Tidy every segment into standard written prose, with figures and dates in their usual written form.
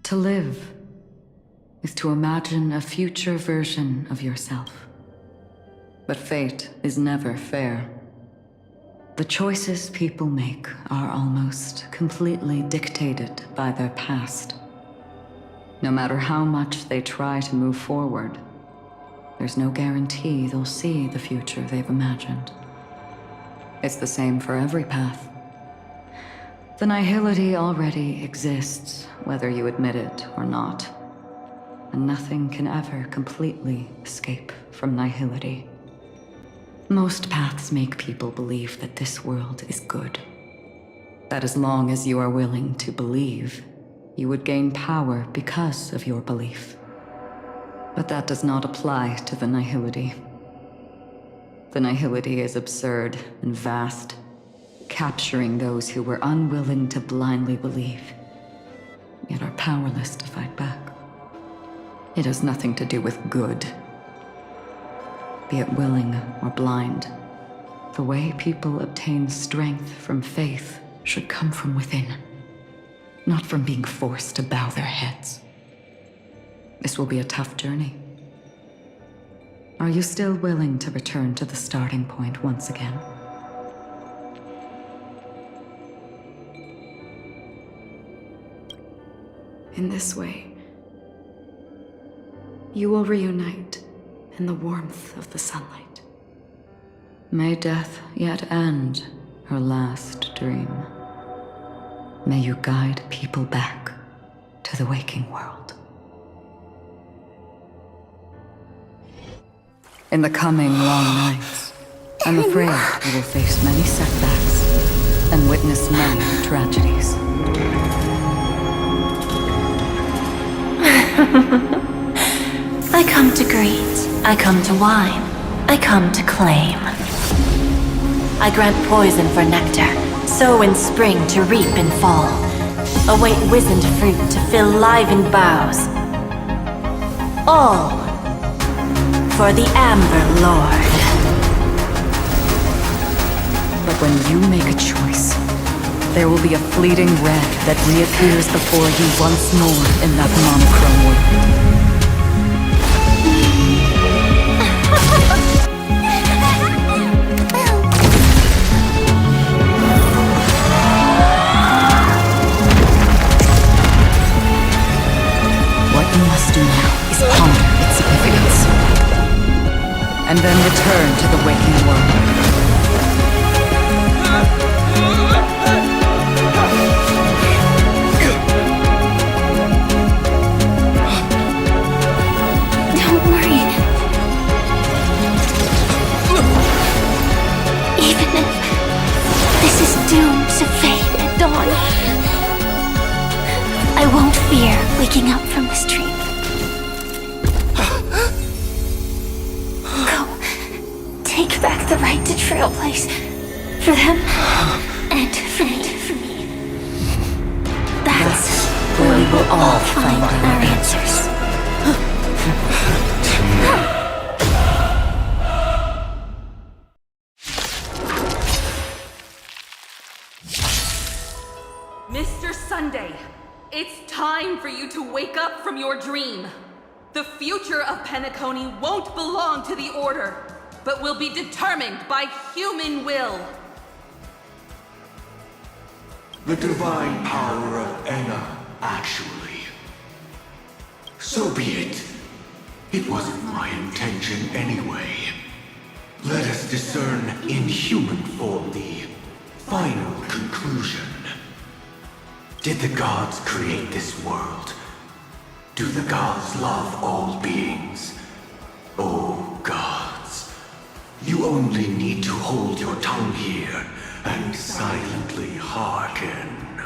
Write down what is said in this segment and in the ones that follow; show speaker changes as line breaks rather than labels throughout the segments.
To live is to imagine a future version of yourself. But fate is never fair. The choices people make are almost completely dictated by their past. No matter how much they try to move forward, there's no guarantee they'll see the future they've imagined. It's the same for every path. The nihility already exists, whether you admit it or not. And nothing can ever completely escape from nihility. Most paths make people believe that this world is good. That as long as you are willing to believe, you would gain power because of your belief. But that does not apply to the nihility. The nihility is absurd and vast, capturing those who were unwilling to blindly believe, yet are powerless to fight back. It has nothing to do with good. Be it willing or blind, the way people obtain strength from faith should come from within, not from being forced to bow their heads. This will be a tough journey. Are you still willing to return to the starting point once again? In this way, you will reunite in the warmth of the sunlight. May death yet end her last dream. May you guide people back to the waking world. In the coming long nights, I'm afraid you will face many setbacks and witness many tragedies.
I come to greet, I come to whine, I come to claim. I grant poison for nectar, sow in spring to reap in fall. Await wizened fruit to fill livened boughs. All for the Amber Lord.
But when you make a choice, there will be a fleeting red that reappears before you once more in that monochrome world. What you must do now is ponder its significance, and then return to the waking world.
Don't worry. Even if this is doomed to fade at dawn, I won't fear waking up from this dream. Go, take back the right to Trailblaze. For them, and for me. That's where we will all find our answers.
Mr. Sunday, it's time for you to wake up from your dream. The future of Penacony won't belong to the Order, but will be determined by human will.
The divine power of Enna, actually. So be it. It wasn't my intention anyway. Let us discern in human form the final conclusion. Did the gods create this world? Do the gods love all beings? Oh gods, you only need to hold your tongue here and silently hearken.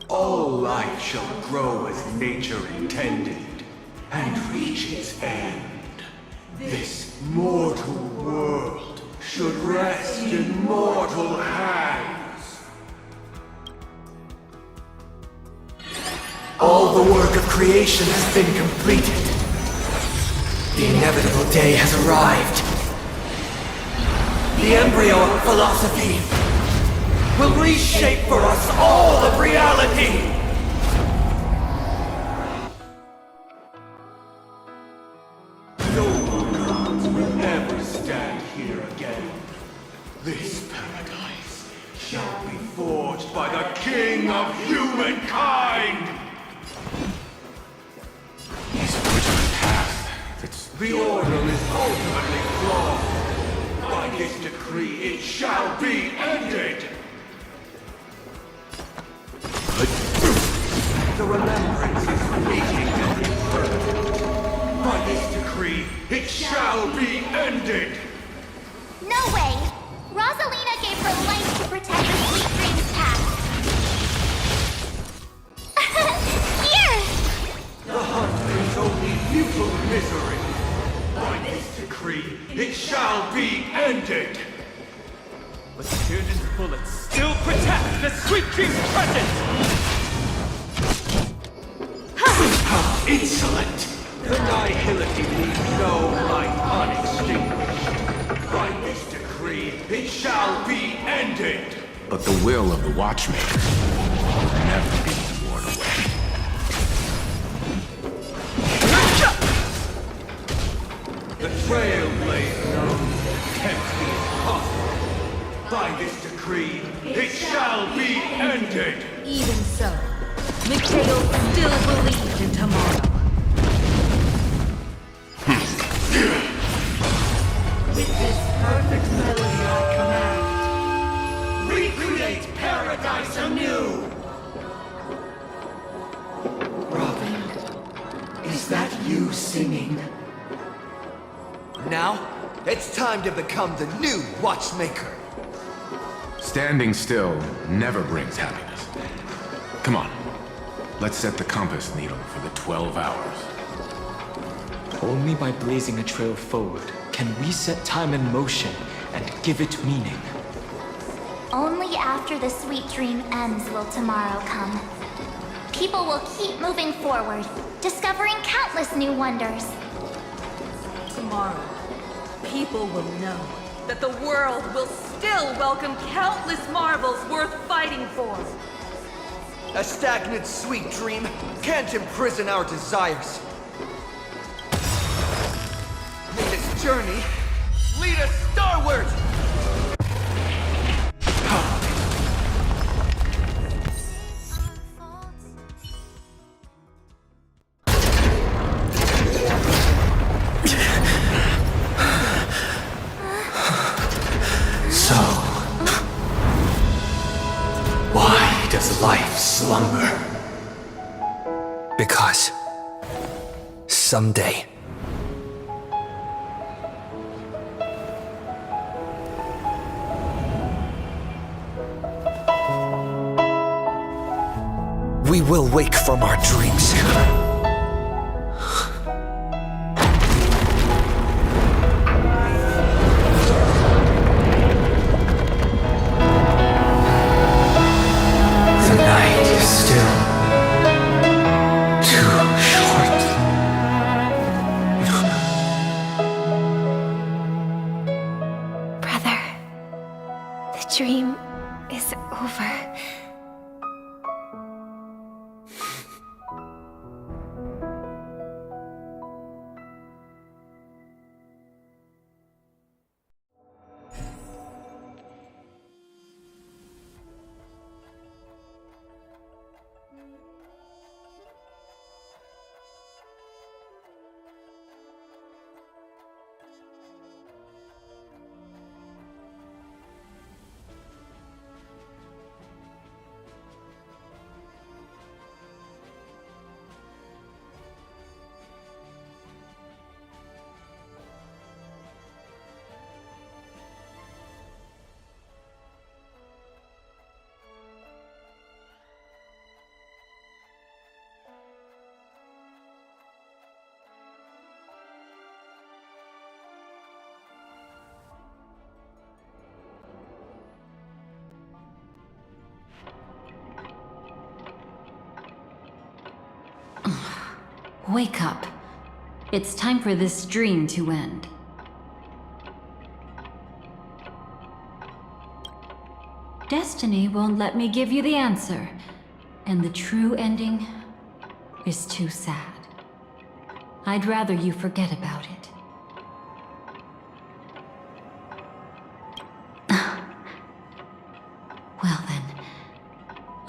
All life shall grow as nature intended, and reach its end. This mortal world should rest in mortal hands. All the work of creation has been completed. The inevitable day has arrived. The embryo of philosophy will reshape for us all of reality.
shall be forged by the King of Humankind! He's forging a path that's... The order is ultimately flawed. By this decree, it shall be ended! The remembrance is fleeting and deferred. By this decree, it shall be ended!
No way! Rosalina gave her life to protect the Sweet Dreams path. Here!
The hunt brings only futile misery. By this decree, it shall be ended!
But Shouldnt's bullets still protect the Sweet Dreams presence!
How insolent! The nihility leaves no light unextinguished. By this decree, it shall be ended!
But the will of the Watchmaker will never be worn away.
The Trailblazer tempts the impossible. By this decree, it shall be ended!
Even so, Mikhail still believed in tomorrow.
With this perfect melody I command, recreate paradise anew! Robin, is that you singing?
Now, it's time to become the new Watchmaker.
Standing still never brings happiness. Come on. Let's set the compass needle for the 12 hours.
Only by blazing a trail forward can we set time in motion and give it meaning.
Only after the sweet dream ends will tomorrow come. People will keep moving forward, discovering countless new wonders.
Tomorrow, people will know that the world will still welcome countless marvels worth fighting for.
A stagnant sweet dream can't imprison our desires. May this journey lead us starward! So, why does life slumber? Because someday we will wake from our dreams. The night is still too short.
Brother, the dream is over.
Wake up. It's time for this dream to end. Destiny won't let me give you the answer, and the true ending is too sad. I'd rather you forget about it.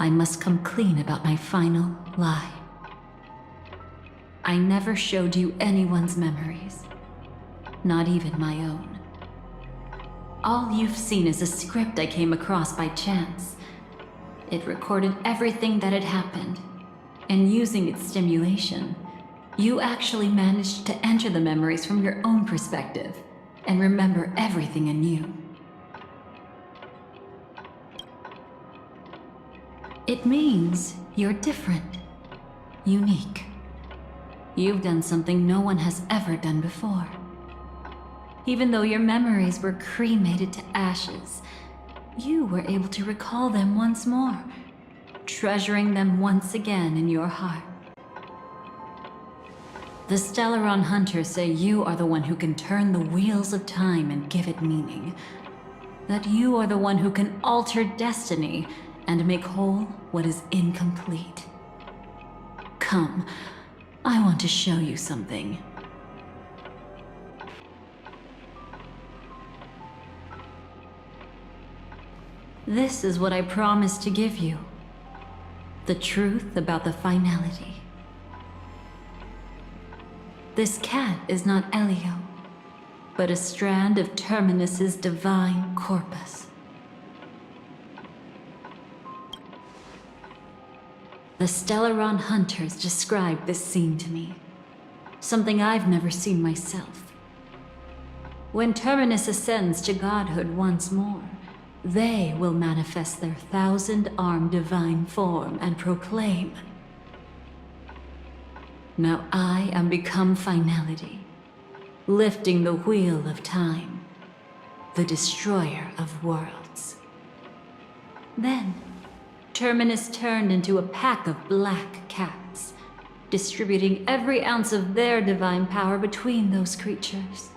I must come clean about my final lie. I never showed you anyone's memories, not even my own. All you've seen is a script I came across by chance. It recorded everything that had happened, and using its stimulation, you actually managed to enter the memories from your own perspective and remember everything anew. It means you're different, unique. You've done something no one has ever done before. Even though your memories were cremated to ashes, you were able to recall them once more, treasuring them once again in your heart. The Stellaron Hunters say you are the one who can turn the wheels of time and give it meaning. That you are the one who can alter destiny and make whole what is incomplete. Come, I want to show you something. This is what I promised to give you. The truth about the finality. This cat is not Elio, but a strand of Terminus's divine corpus. The Stellaron Hunters described this scene to me, something I've never seen myself. When Terminus ascends to godhood once more, they will manifest their 1,000-armed divine form and proclaim, "Now I am become finality, lifting the wheel of time, the destroyer of worlds." Then, Terminus turned into a pack of black cats, distributing every ounce of their divine power between those creatures.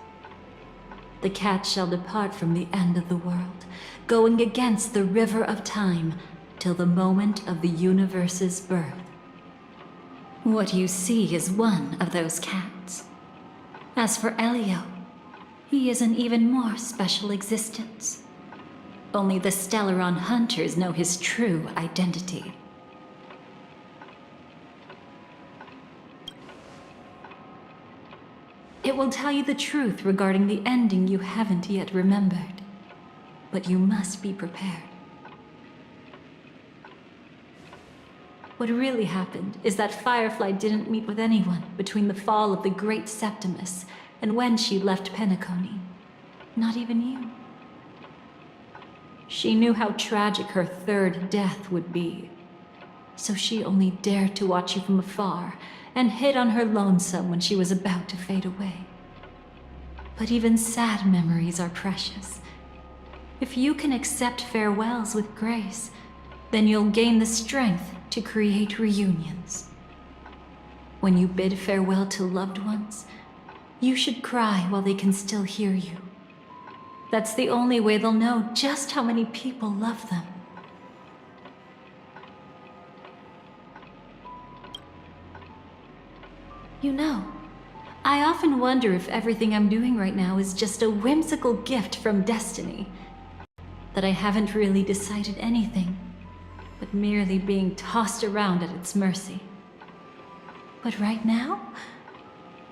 The cat shall depart from the end of the world, going against the river of time till the moment of the universe's birth. What you see is one of those cats. As for Elio, he is an even more special existence. Only the Stellaron Hunters know his true identity. It will tell you the truth regarding the ending you haven't yet remembered. But you must be prepared. What really happened is that Firefly didn't meet with anyone between the fall of the Great Septimus and when she left Penacony. Not even you. She knew how tragic her third death would be. So she only dared to watch you from afar and hid on her lonesome when she was about to fade away. But even sad memories are precious. If you can accept farewells with grace, then you'll gain the strength to create reunions. When you bid farewell to loved ones, you should cry while they can still hear you. That's the only way they'll know just how many people love them. You know, I often wonder if everything I'm doing right now is just a whimsical gift from destiny. That I haven't really decided anything, but merely being tossed around at its mercy. But right now,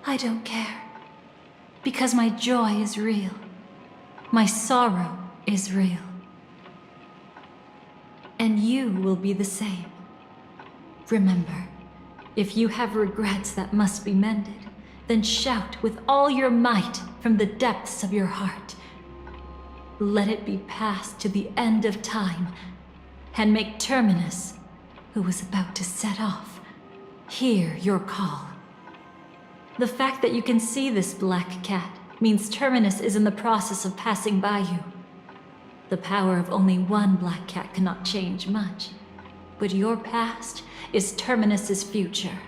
I don't care. Because my joy is real. My sorrow is real. And you will be the same. Remember, if you have regrets that must be mended, then shout with all your might from the depths of your heart. Let it be passed to the end of time, and make Terminus, who was about to set off, hear your call. The fact that you can see this black cat means Terminus is in the process of passing by you. The power of only one black cat cannot change much, but your past is Terminus's future.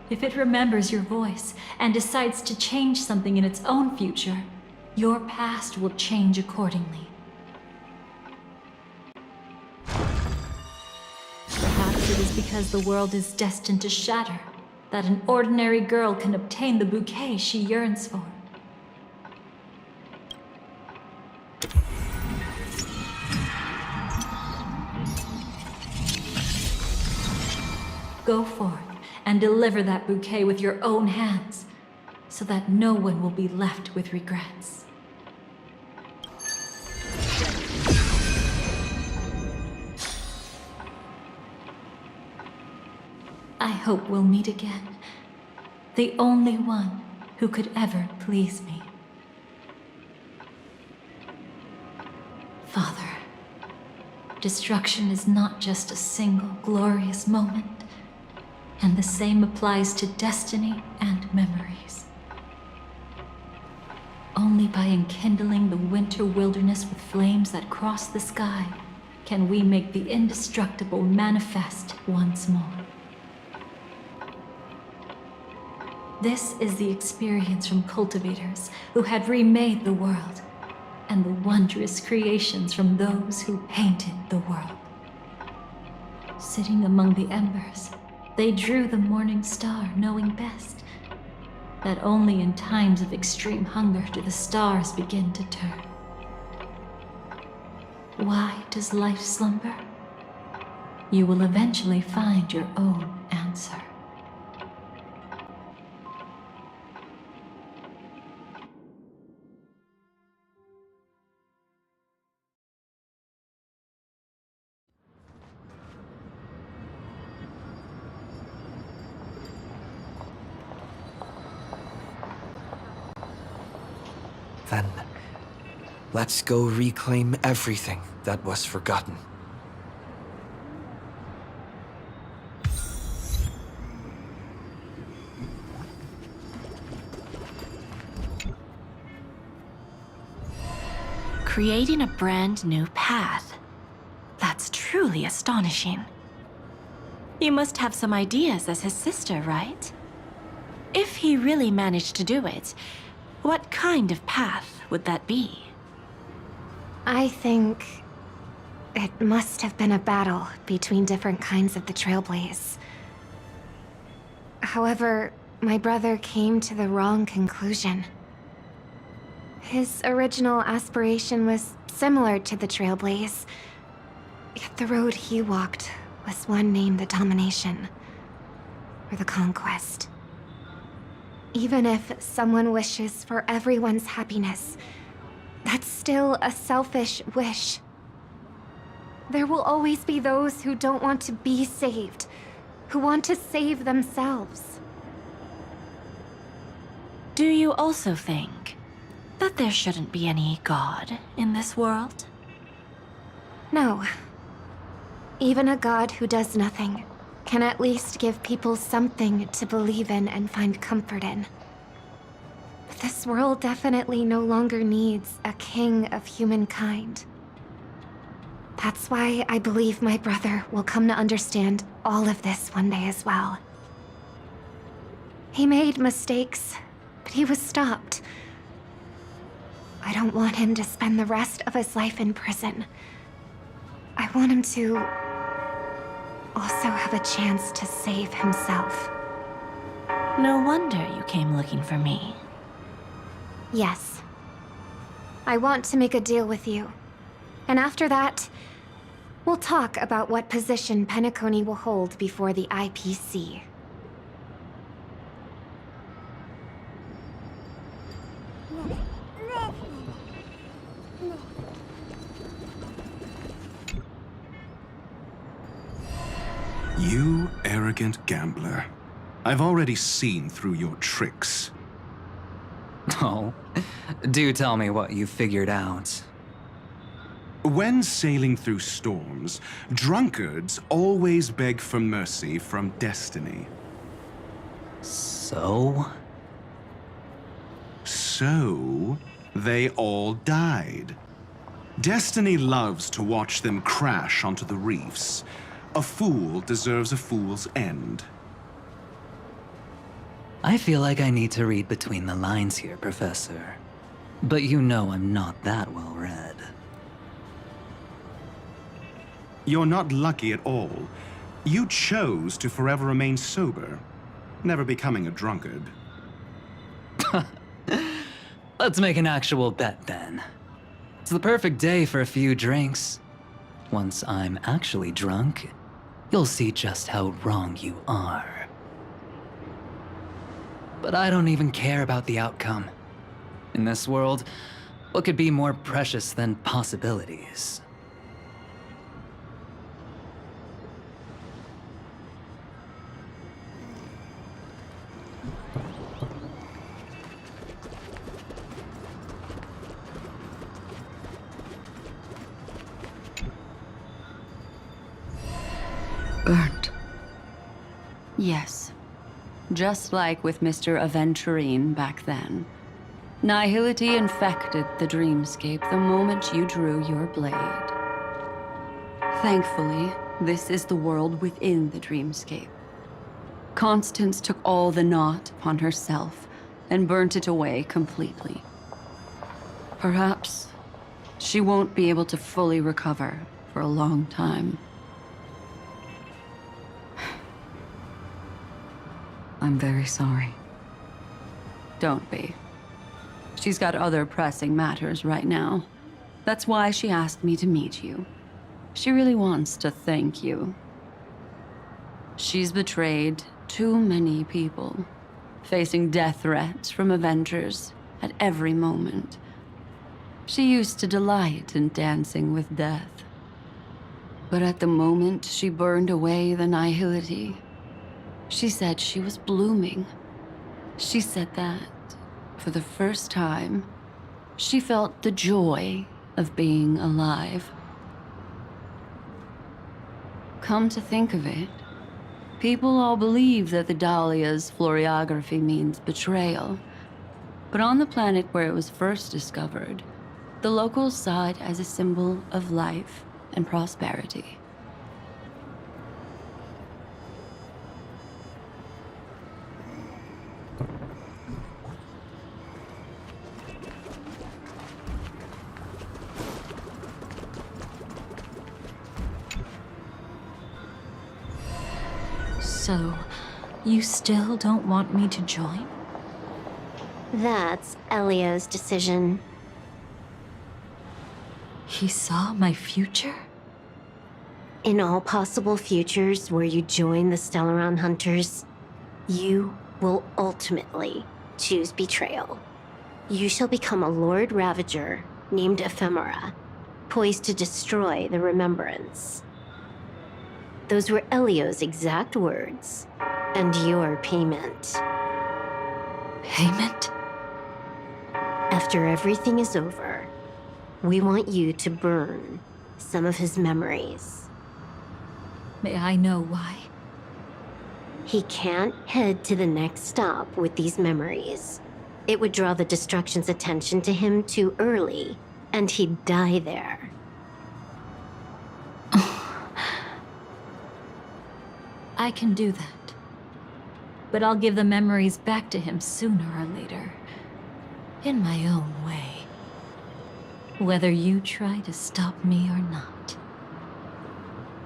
If it remembers your voice and decides to change something in its own future, your past will change accordingly. Perhaps it is because the world is destined to shatter that an ordinary girl can obtain the bouquet she yearns for. Go forth and deliver that bouquet with your own hands, so that no one will be left with regrets. I hope we'll meet again. The only one who could ever please me. Father, destruction is not just a single glorious moment, and the same applies to destiny and memories. Only by enkindling the winter wilderness with flames that cross the sky can we make the indestructible manifest once more. This is the experience from cultivators who had remade the world, and the wondrous creations from those who painted the world. Sitting among the embers, they drew the morning star, knowing best that only in times of extreme hunger do the stars begin to turn. Why does life slumber? You will eventually find your own answer.
Then, let's go reclaim everything that was forgotten.
Creating a brand new path. That's truly astonishing. You must have some ideas as his sister, right? If he really managed to do it, what kind of path would that be?
I think it must have been a battle between different kinds of the Trailblaze. However, my brother came to the wrong conclusion. His original aspiration was similar to the Trailblaze, yet the road he walked was one named the Domination, or the Conquest. Even if someone wishes for everyone's happiness, that's still a selfish wish. There will always be those who don't want to be saved, who want to save themselves.
Do you also think that there shouldn't be any god in this world?
No. Even a god who does nothing can at least give people something to believe in and find comfort in. But this world definitely no longer needs a king of humankind. That's why I believe my brother will come to understand all of this one day as well. He made mistakes, but he was stopped. I don't want him to spend the rest of his life in prison. I want him to also have a chance to save himself.
No wonder you came looking for me.
Yes. I want to make a deal with you. And after that, we'll talk about what position Penacony will hold before the IPC.
You arrogant gambler. I've already seen through your tricks.
Oh, do tell me what you figured out.
When sailing through storms, drunkards always beg for mercy from destiny.
So?
So, they all died. Destiny loves to watch them crash onto the reefs. A fool deserves a fool's end.
I feel like I need to read between the lines here, Professor. But you know I'm not that well read.
You're not lucky at all. You chose to forever remain sober, never becoming a drunkard.
Let's make an actual bet then. It's the perfect day for a few drinks. Once I'm actually drunk, you'll see just how wrong you are. But I don't even care about the outcome. In this world, what could be more precious than possibilities?
Burnt.
Yes. Just like with Mr. Aventurine back then. Nihility infected the dreamscape the moment you drew your blade. Thankfully, this is the world within the dreamscape. Constance took all the knot upon herself and burnt it away completely. Perhaps she won't be able to fully recover for a long time.
I'm very sorry.
Don't be. She's got other pressing matters right now. That's why she asked me to meet you. She really wants to thank you. She's betrayed too many people, facing death threats from Avengers at every moment. She used to delight in dancing with death. But at the moment she burned away the nihility, she said she was blooming. She said that, for the first time, she felt the joy of being alive. Come to think of it, people all believe that the Dahlia's floriography means betrayal. But on the planet where it was first discovered, the locals saw it as a symbol of life and prosperity.
So, you still don't want me to join?
That's Elio's decision.
He saw my future?
In all possible futures where you join the Stellaron Hunters, you will ultimately choose betrayal. You shall become a Lord Ravager named Ephemera, poised to destroy the Remembrance. Those were Elio's exact words, and your payment.
Payment?
After everything is over, we want you to burn some of his memories.
May I know why?
He can't head to the next stop with these memories. It would draw the Destruction's attention to him too early, and he'd die there.
I can do that. But I'll give the memories back to him sooner or later. In my own way. Whether you try to stop me or not.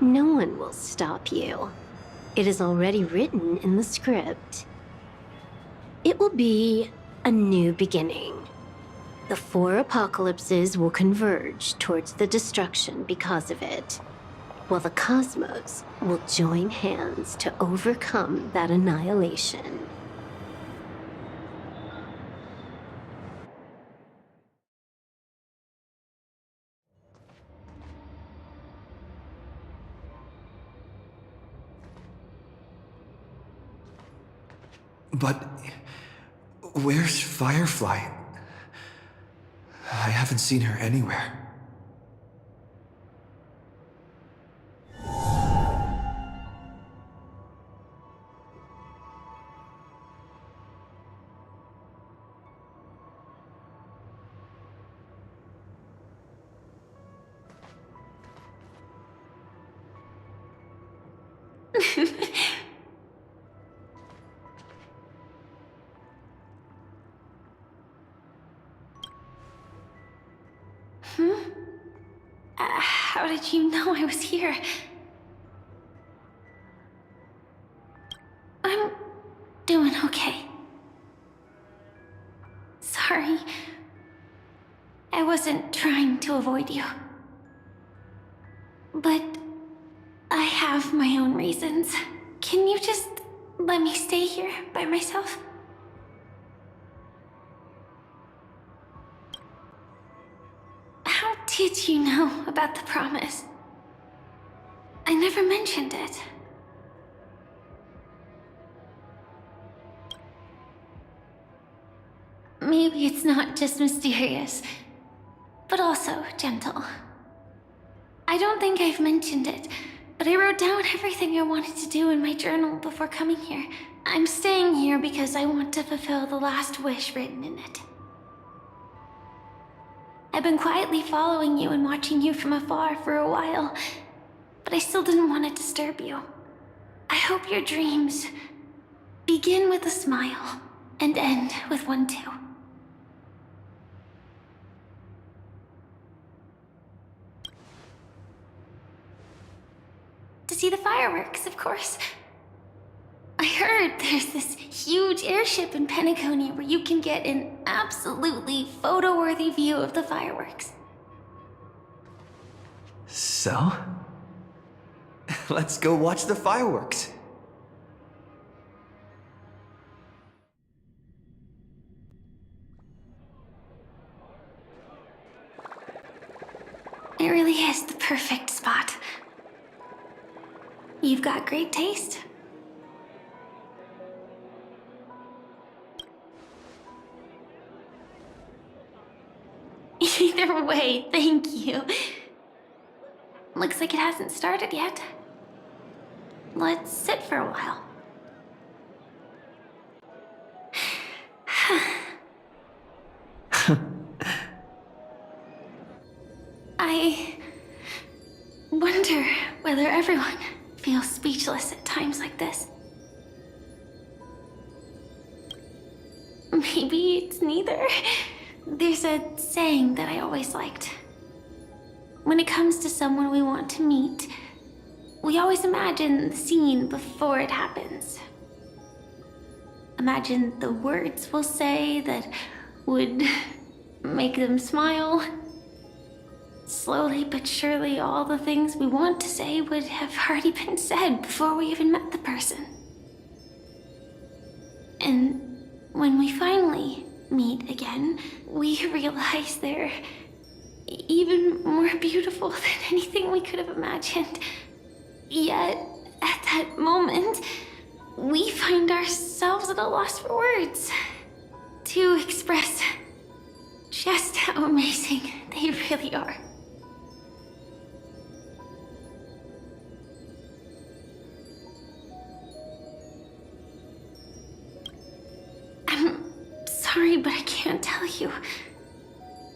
No one will stop you. It is already written in the script. It will be a new beginning. The 4 apocalypses will converge towards the destruction because of it, while the cosmos will join hands to overcome that annihilation.
But where's Firefly? I haven't seen her anywhere.
How did you know I was here? I'm doing okay. Sorry. I wasn't trying to avoid you. But
I have my own reasons. Can you just let me stay here by myself? How did you know about the promise? I never mentioned it. Maybe it's not just mysterious, but also gentle. I don't think I've mentioned it, but I wrote down everything I wanted to do in my journal before coming here. I'm staying here because I want to fulfill the last wish written in it. I've been quietly following you and watching you from afar for a while, but I still didn't want to disturb you. I hope your dreams begin with a smile and end with one too. To see the fireworks, of course. I heard there's this huge airship in Penacony where you can get an absolutely photo-worthy view of the fireworks.
So? Let's go watch the fireworks.
It really is the perfect spot. You've got great taste. Either way, thank you. Looks like it hasn't started yet. Let's sit for a while. I wonder whether everyone feels speechless at times like this. Maybe it's neither. There's a saying that I always liked. When it comes to someone we want to meet, we always imagine the scene before it happens. Imagine the words we'll say that would make them smile. Slowly but surely, all the things we want to say would have already been said before we even met the person. And when we finally meet again, we realize they're even more beautiful than anything we could have imagined. Yet, at that moment, we find ourselves at a loss for words to express just how amazing they really are. I'm sorry, but I can't tell you.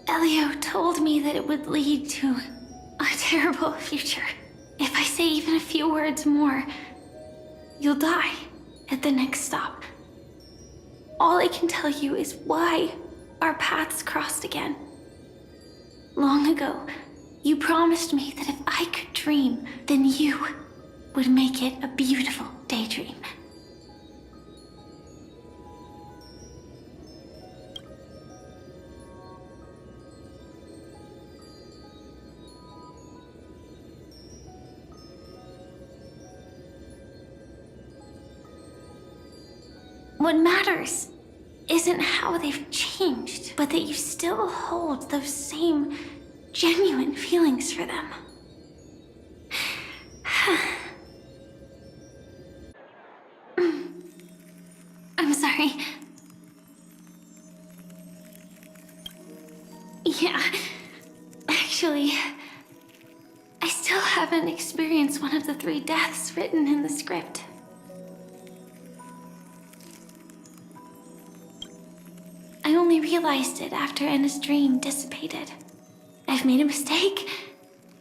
Elio told me that it would lead to a terrible future. If I say even a few words more, you'll die at the next stop. All I can tell you is why our paths crossed again. Long ago, you promised me that if I could dream, then you would make it a beautiful daydream. What matters isn't how they've changed, but that you still hold those same genuine feelings for them. I'm sorry. Yeah, actually, I still haven't experienced one of the 3 deaths written in the script. I only realized it after Anna's dream dissipated. I've made a mistake.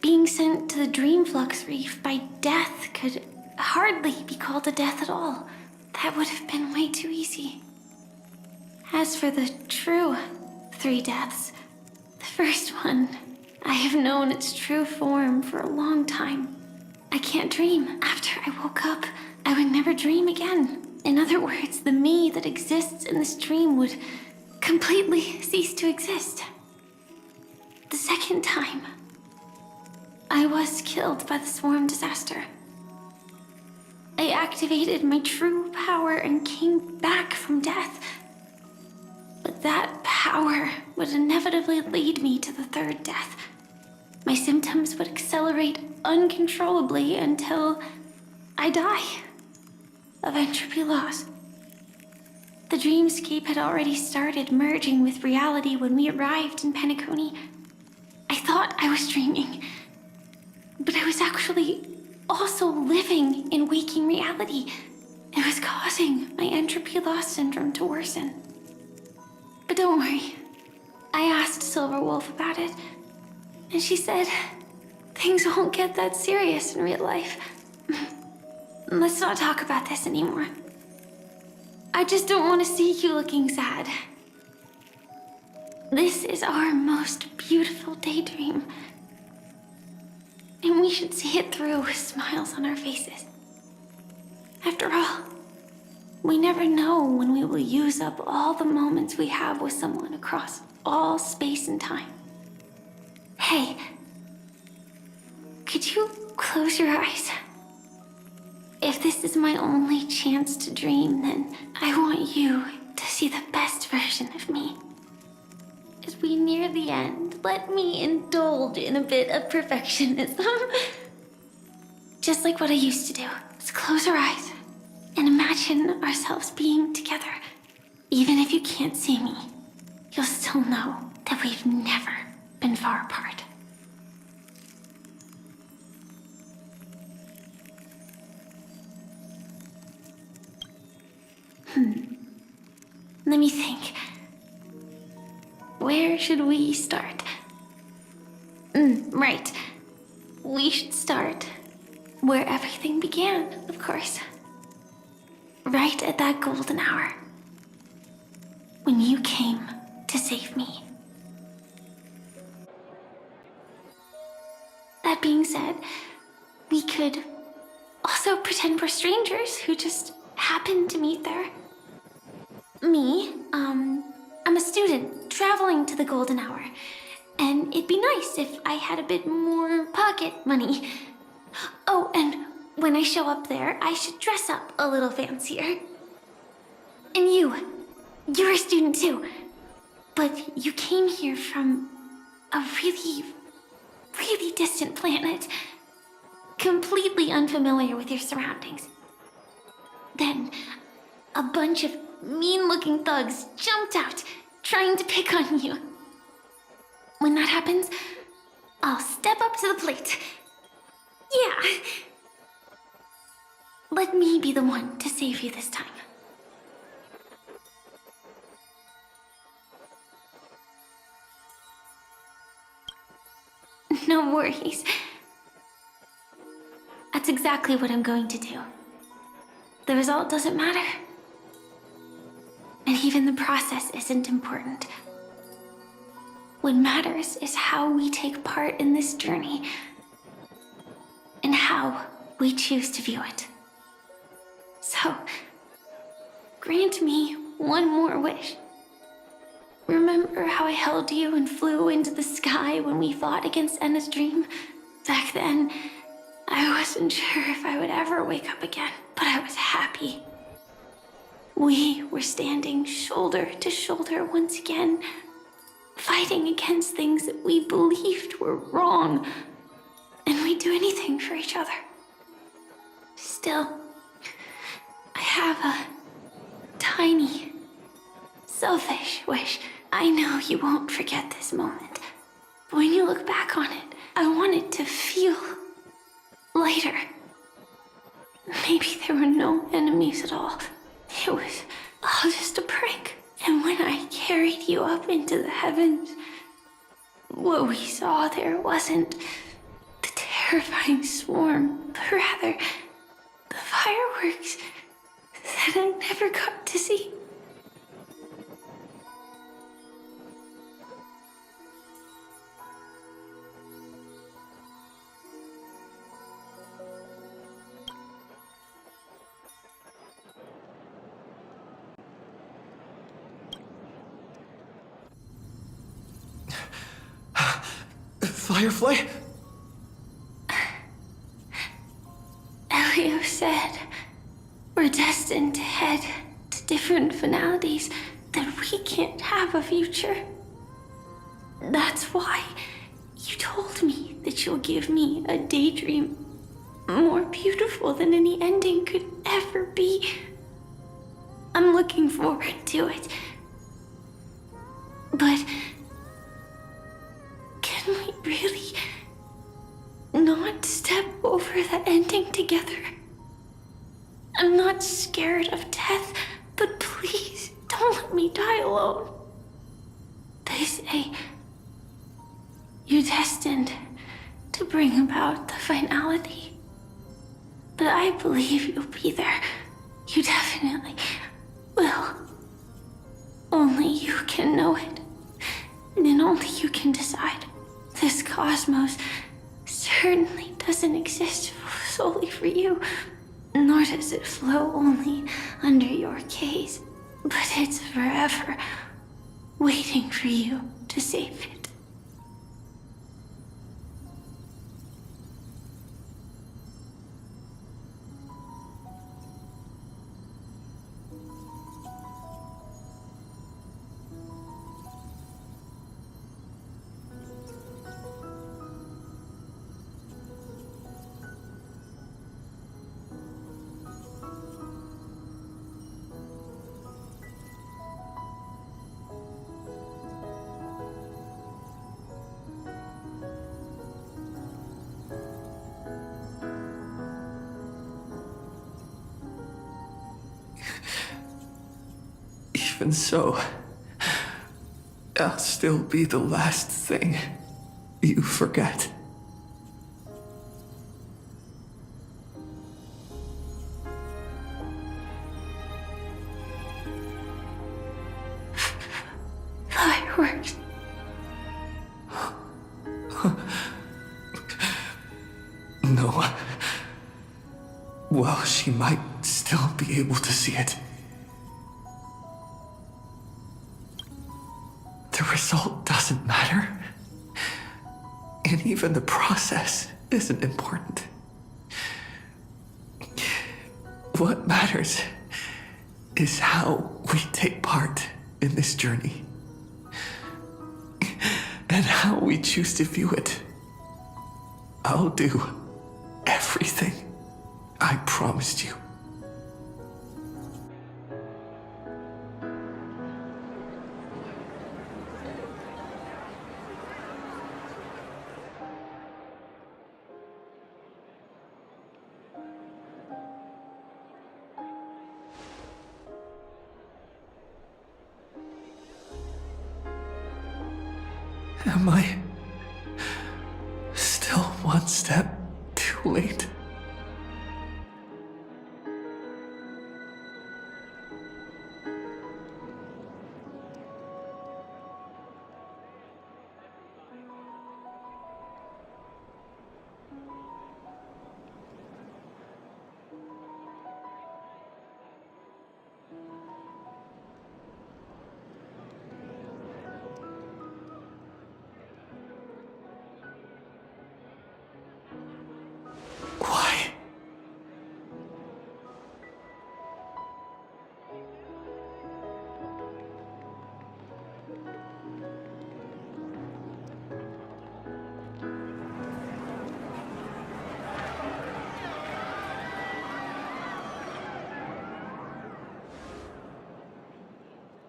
Being sent to the Dream Flux Reef by death could hardly be called a death at all. That would have been way too easy. As for the true 3 deaths, the first one, I have known its true form for a long time. I can't dream. After I woke up, I would never dream again. In other words, the me that exists in this dream would completely cease to exist. The second time, I was killed by the swarm disaster. I activated my true power and came back from death. But that power would inevitably lead me to the third death. My symptoms would accelerate uncontrollably until I die of entropy loss. The dreamscape had already started merging with reality when we arrived in Penacony. I thought I was dreaming, but I was actually also living in waking reality. It was causing my entropy loss syndrome to worsen. But don't worry, I asked Silverwolf about it, and she said things won't get that serious in real life. Let's not talk about this anymore. I just don't want to see you looking sad. This is our most beautiful daydream, and we should see it through with smiles on our faces. After all, we never know when we will use up all the moments we have with someone across all space and time. Hey, could you close your eyes? If this is my only chance to dream, then I want you to see the best version of me. As we near the end, let me indulge in a bit of perfectionism. Just like what I used to do. Let's close our eyes and imagine ourselves being together. Even if you can't see me, you'll still know that we've never been far apart. Let me think. Where should we start? Right. We should start where everything began, of course. Right at that golden hour. When you came to save me. That being said, we could also pretend we're strangers who just happened to meet there. Me, I'm a student traveling to the golden hour, and it'd be nice if I had a bit more pocket money. Oh, and when I show up there, I should dress up a little fancier. And you're a student too, but you came here from a really, really distant planet, completely unfamiliar with your surroundings. Then, a bunch of mean-looking thugs jumped out, trying to pick on you. When that happens, I'll step up to the plate. Yeah. Let me be the one to save you this time. No worries. That's exactly what I'm going to do. The result doesn't matter. And even the process isn't important. What matters is how we take part in this journey and how we choose to view it. So, grant me one more wish. Remember how I held you and flew into the sky when we fought against Enna's dream? Back then, I wasn't sure if I would ever wake up again, but I was happy. We were standing shoulder to shoulder once again, fighting against things that we believed were wrong, and we'd do anything for each other. Still, I have a tiny, selfish wish. I know you won't forget this moment, but when you look back on it, I want it to feel lighter. Maybe there were no enemies at all. It was all just a prank. And when I carried you up into the heavens, what we saw there wasn't the terrifying swarm, but rather the fireworks that I never got to see.
Firefly?
Elio said We're destined to head to different finalities, that we can't have a future. That's why you told me that you'll give me a daydream more beautiful than any ending could ever be. I'm looking forward to it. But can we really not step over the ending together? I'm not scared of death, but please don't let me die alone. They say you're destined to bring about the finality. But I believe you'll be there. You definitely will. Only you can know it. And only you can decide. This cosmos certainly doesn't exist solely for you, nor does it flow only under your gaze, but it's forever waiting for you to save it.
Even so, I'll still be the last thing you forget.
Fireworks.
No. Well, she might still be able to see it. The result doesn't matter. And even the process isn't important. What matters is how we take part in this journey. And how we choose to view it. I'll do everything I promised you. Am I still one step too late? Why?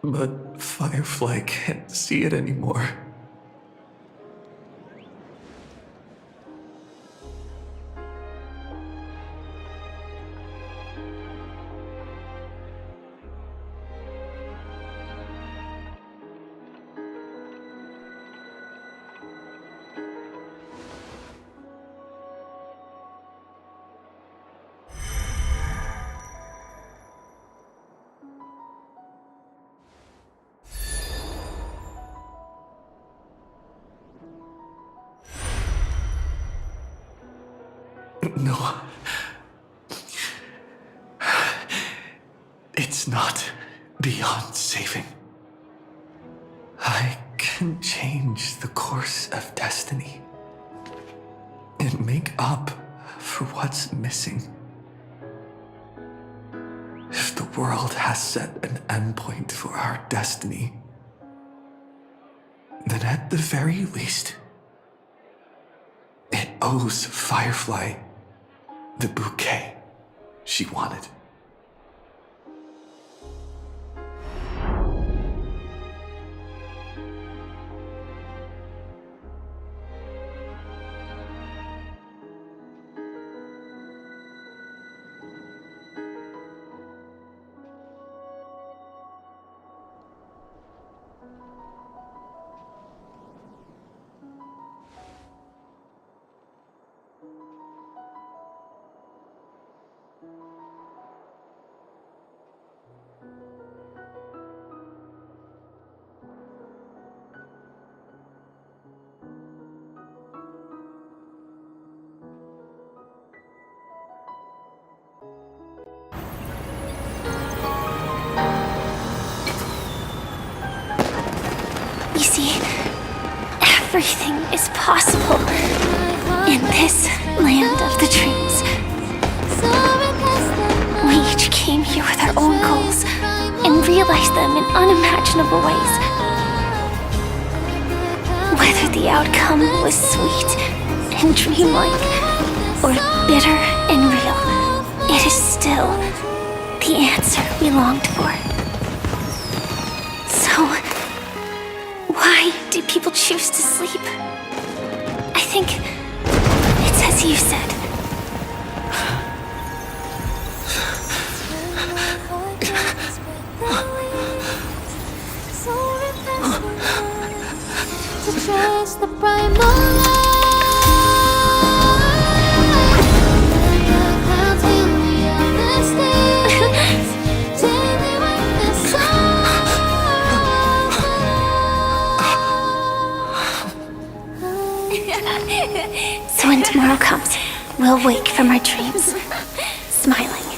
But Firefly can't see it anymore. No. It's not beyond saving. I can change the course of destiny and make up for what's missing. If the world has set an endpoint for our destiny, then at the very least, it owes Firefly the bouquet she wanted.
You see, everything is possible in this land of the dreams. We each came here with our own goals and realized them in unimaginable ways. Whether the outcome was sweet and dreamlike or bitter and real, it is still the answer we longed for. So, why do people choose to sleep? I think it's as you said. So when tomorrow comes, we'll wake from our dreams, smiling.